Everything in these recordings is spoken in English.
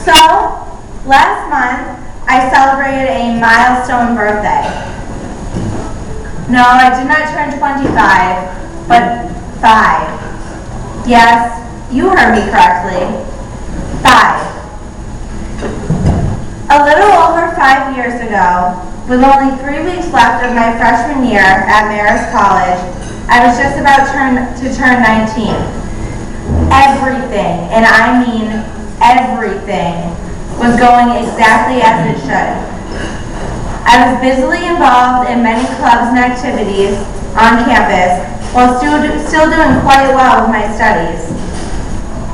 So, last month, I celebrated a milestone birthday. No, I did not turn 25, but 5. Yes, you heard me correctly. 5. A little over 5 years ago, with only 3 weeks left of my freshman year at Marist College, I was just about to turn 19. Everything, and I mean everything, was going exactly as it should. I was busily involved in many clubs and activities on campus while still doing quite well with my studies.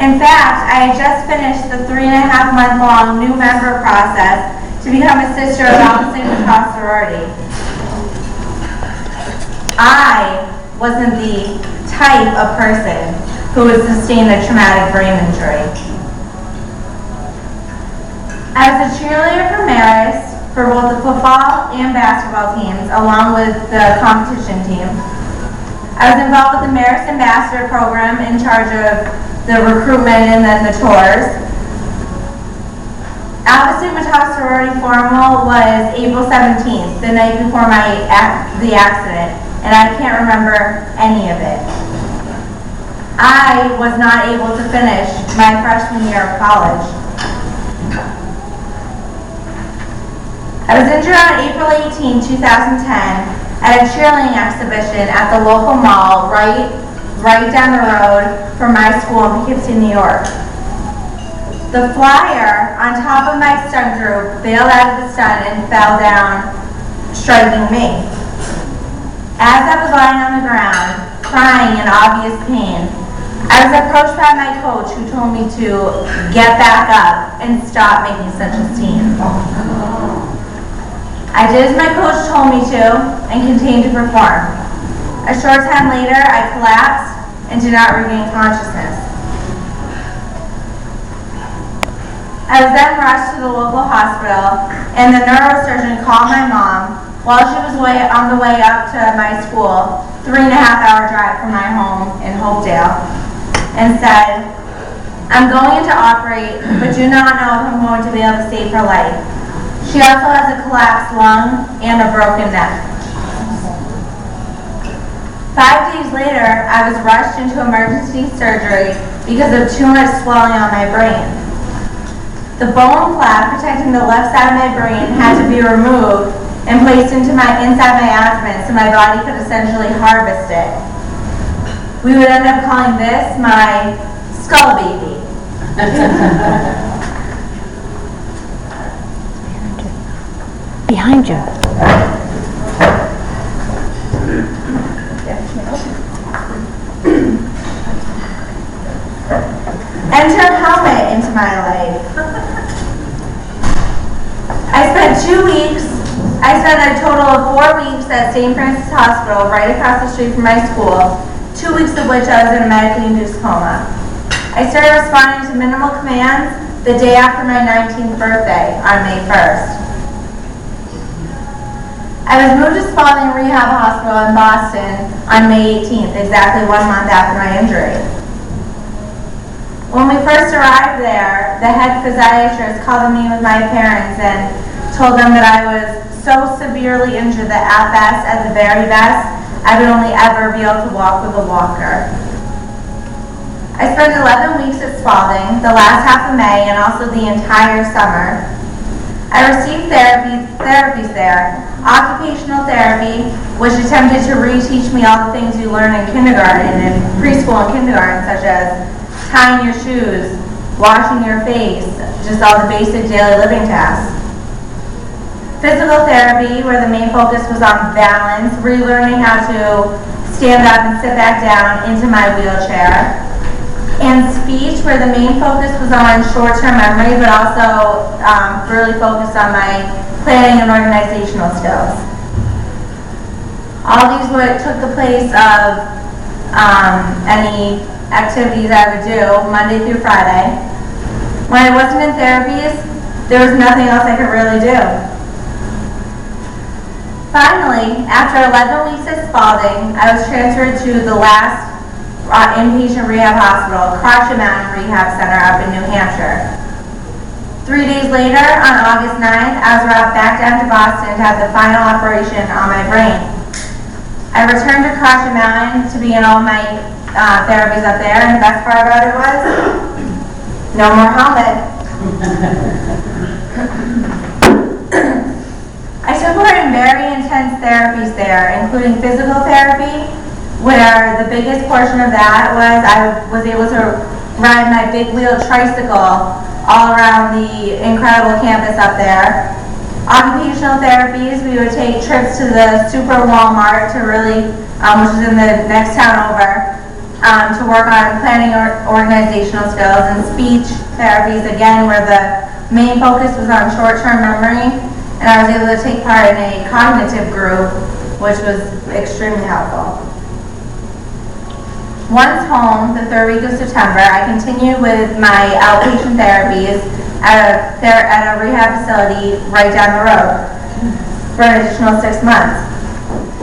In fact, I had just finished the 3.5-month-long new member process to become a sister of Alpha Sigma Tau sorority. I wasn't the type of person who would sustain a traumatic brain injury. I was a cheerleader for Marist for both the football and basketball teams, along with the competition team. I was involved with the Marist Ambassador program in charge of the recruitment and then the tours. Alpha Sigma Tau sorority formal was April 17th, the night before the accident, and I can't remember any of it. I was not able to finish my freshman year of college. I was injured on April 18, 2010 at a cheerleading exhibition at the local mall right down the road from my school in Poughkeepsie, New York. The flyer on top of my stunt group bailed out of the stunt and fell down, striking me. As I was lying on the ground, crying in obvious pain, I was approached by my coach who told me to get back up and stop making such a scene. I did as my coach told me to and continued to perform. A short time later, I collapsed and did not regain consciousness. I was then rushed to the local hospital, and the neurosurgeon called my mom while she was on the way up to my school, 3.5-hour drive from my home in Hopedale, and said, "I'm going in to operate, but do not know if I'm going to be able to save her life. She also has a collapsed lung and a broken neck." 5 days later, I was rushed into emergency surgery because of too much swelling on my brain. The bone flap protecting the left side of my brain had to be removed and placed inside my abdomen so my body could essentially harvest it. We would end up calling this my skull baby. Behind you. Enter helmet into my life. I spent a total of 4 weeks at St. Francis Hospital right across the street from my school, 2 weeks of which I was in a medically induced coma. I started responding to minimal commands the day after my 19th birthday on May 1st. I was moved to Spalding Rehab Hospital in Boston on May 18th, exactly 1 month after my injury. When we first arrived there, the head physiatrist called me with my parents and told them that I was so severely injured that at the very best, I would only ever be able to walk with a walker. I spent 11 weeks at Spalding, the last half of May and also the entire summer. I received therapies there, occupational therapy, which attempted to reteach me all the things you learn in kindergarten and preschool and kindergarten, such as tying your shoes, washing your face, just all the basic daily living tasks. Physical therapy, where the main focus was on balance, relearning how to stand up and sit back down into my wheelchair. And speech, where the main focus was on short-term memory, but also really focused on my planning and organizational skills. All these took the place of any activities I would do Monday through Friday. When I wasn't in therapies, there was nothing else I could really do. Finally, after 11 weeks at Spalding, I was transferred to the last inpatient rehab hospital, Crotchet Mountain Rehab Center up in New Hampshire. 3 days later, on August 9th, I was brought back down to Boston to have the final operation on my brain. I returned to Caution Mountain to begin all my therapies up there, and the best part about it was no more helmet. I took part in very intense therapies there, including physical therapy, where the biggest portion of that was I was able to ride my big wheel tricycle all around the incredible campus up there. Occupational therapies, we would take trips to the Super Walmart to really, which is in the next town over, to work on planning or organizational skills, and speech therapies, again, where the main focus was on short-term memory, and I was able to take part in a cognitive group, which was extremely helpful. Once home, the third week of September, I continued with my outpatient therapies at a rehab facility right down the road for an additional 6 months.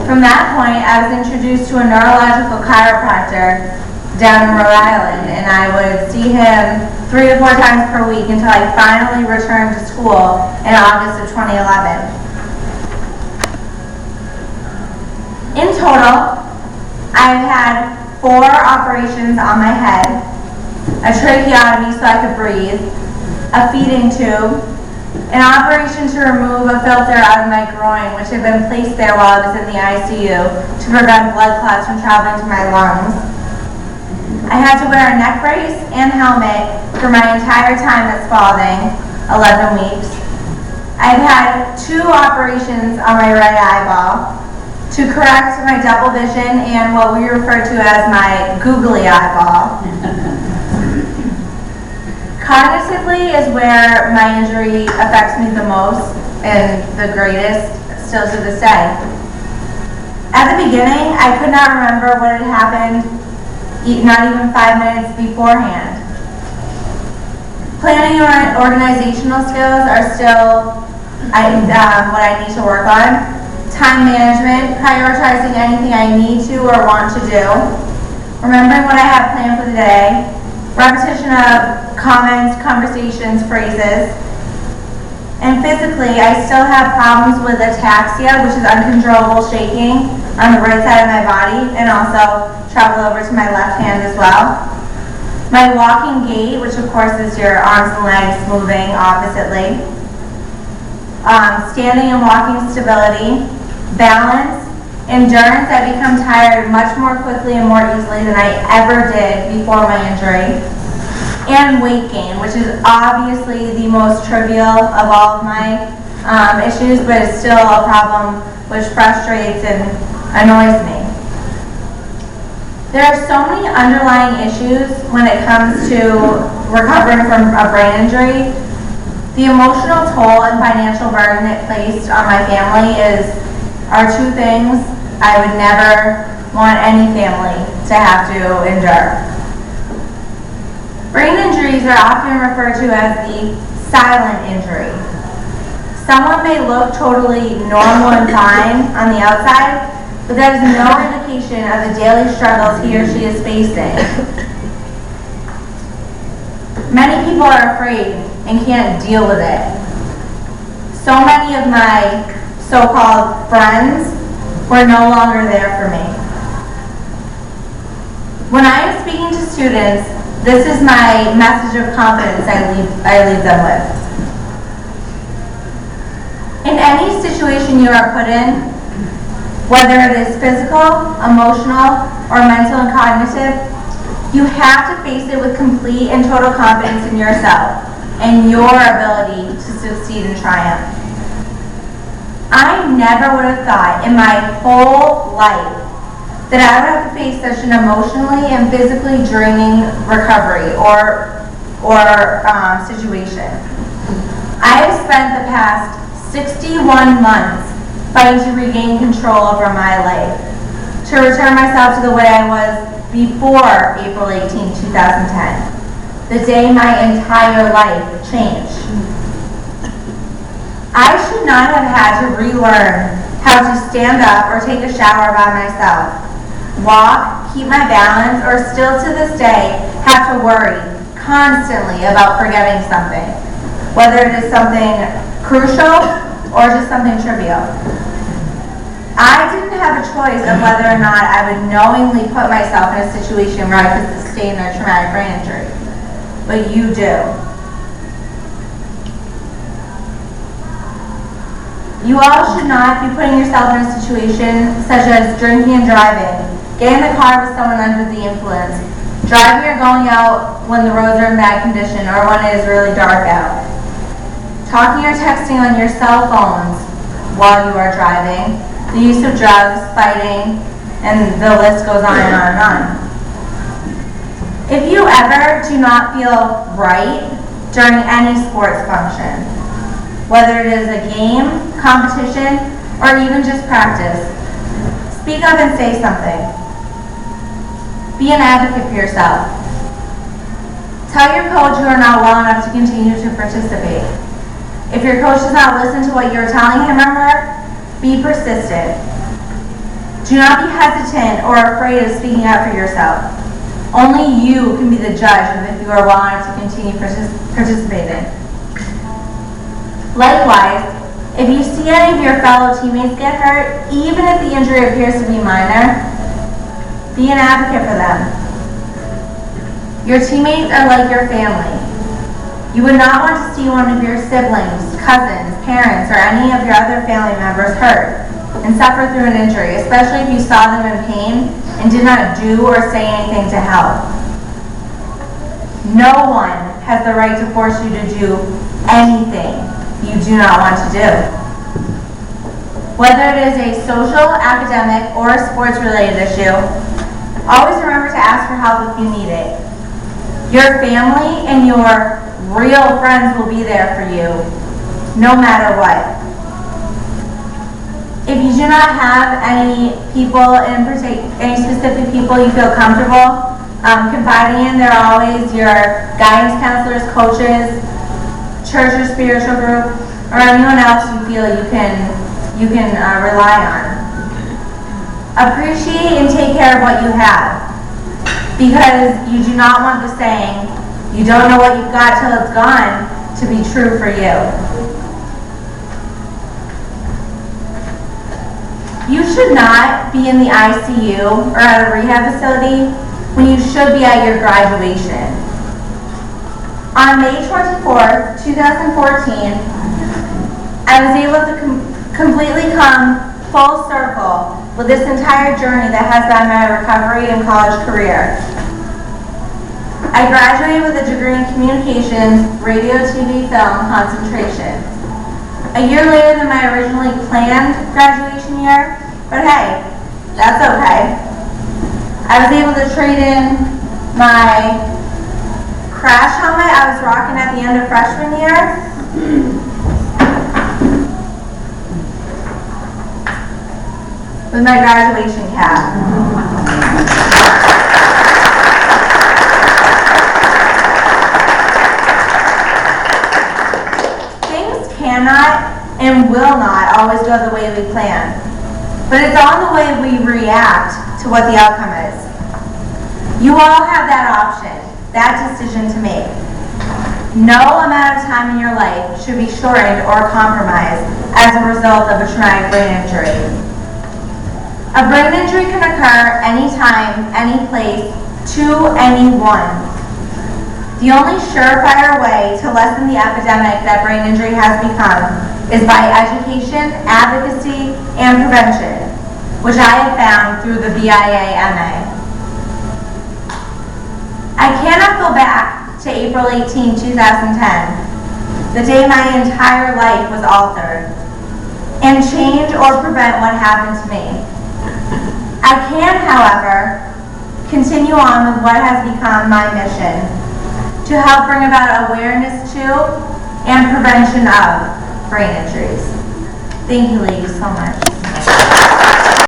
From that point, I was introduced to a neurological chiropractor down in Rhode Island, and I would see him 3 to 4 times per week until I finally returned to school in August of 2011. In total, I've had 4 operations on my head, a tracheotomy so I could breathe, a feeding tube, an operation to remove a filter out of my groin, which had been placed there while I was in the ICU to prevent blood clots from traveling to my lungs. I had to wear a neck brace and helmet for my entire time at Spalding, 11 weeks. I've had 2 operations on my right eyeball to correct my double vision and what we refer to as my googly eyeball. Cognitively is where my injury affects me the most and the greatest still to this day. At the beginning, I could not remember what had happened, not even 5 minutes beforehand. Planning and organizational skills are still what I need to work on. Time management, prioritizing anything I need to or want to do, remembering what I have planned for the day, repetition of comments, conversations, phrases, and physically, I still have problems with ataxia, which is uncontrollable shaking on the right side of my body, and also travel over to my left hand as well. My walking gait, which of course is your arms and legs moving oppositely. Standing and walking stability. Balance, endurance. I become tired much more quickly and more easily than I ever did before my injury. And weight gain, which is obviously the most trivial of all of my issues, but it's still a problem which frustrates and annoys me. There are so many underlying issues when it comes to recovering from a brain injury. The emotional toll and financial burden it placed on my family are 2 things I would never want any family to have to endure. Brain injuries are often referred to as the silent injury. Someone may look totally normal and fine on the outside, but that is no indication of the daily struggles he or she is facing. Many people are afraid and can't deal with it. So many of my so-called friends were no longer there for me. When I am speaking to students, this is my message of confidence I leave them with. In any situation you are put in, whether it is physical, emotional, or mental and cognitive, you have to face it with complete and total confidence in yourself and your ability to succeed and triumph. I never would have thought in my whole life that I would have to face such an emotionally and physically draining recovery or situation. I have spent the past 61 months fighting to regain control over my life, to return myself to the way I was before April 18, 2010, the day my entire life changed. I should not have had to relearn how to stand up or take a shower by myself, walk, keep my balance, or still to this day have to worry constantly about forgetting something. whether it is something crucial or just something trivial. I didn't have a choice of whether or not I would knowingly put myself in a situation where I could sustain a traumatic brain injury. But you do. You all should not be putting yourself in a situation such as drinking and driving, getting in the car with someone under the influence, driving or going out when the roads are in bad condition or when it is really dark out, talking or texting on your cell phones while you are driving, the use of drugs, fighting, and the list goes on and on and on. If you ever do not feel right during any sports function, whether it is a game, competition, or even just practice, speak up and say something. Be an advocate for yourself. Tell your coach you are not well enough to continue to participate. If your coach does not listen to what you're telling him or her, be persistent. Do not be hesitant or afraid of speaking up for yourself. Only you can be the judge of if you are well enough to continue participating. Likewise, if you see any of your fellow teammates get hurt, even if the injury appears to be minor, be an advocate for them. Your teammates are like your family. You would not want to see one of your siblings, cousins, parents, or any of your other family members hurt and suffer through an injury, especially if you saw them in pain and did not do or say anything to help. No one has the right to force you to do anything you do not want to do. Whether it is a social, academic, or sports-related issue, always remember to ask for help if you need it. Your family and your real friends will be there for you, no matter what. If you do not have any people any specific people you feel comfortable confiding in, there are always your guidance counselors, coaches, church or spiritual group, or anyone else you feel you can rely on. Appreciate and take care of what you have, because you do not want the saying, "You don't know what you've got till it's gone," to be true for you. You should not be in the ICU or at a rehab facility when you should be at your graduation. On May 24th, 2014, I was able to completely come full circle with this entire journey that has been my recovery and college career. I graduated with a degree in communications, radio, TV, film, concentration. A year later than my originally planned graduation year, but hey, that's okay. I was able to trade in my crash helmet I was rocking at the end of freshman year with my graduation cap. Things cannot and will not always go the way we plan, but it's on the way we react to what the outcome is. You all have that option, that decision to make. No amount of time in your life should be shortened or compromised as a result of a traumatic brain injury. A brain injury can occur anytime, any place, to anyone. The only surefire way to lessen the epidemic that brain injury has become is by education, advocacy, and prevention, which I have found through the BIA-MA. I cannot go back to April 18, 2010, the day my entire life was altered, and change or prevent what happened to me. I can, however, continue on with what has become my mission, to help bring about awareness to and prevention of brain injuries. Thank you, ladies, so much.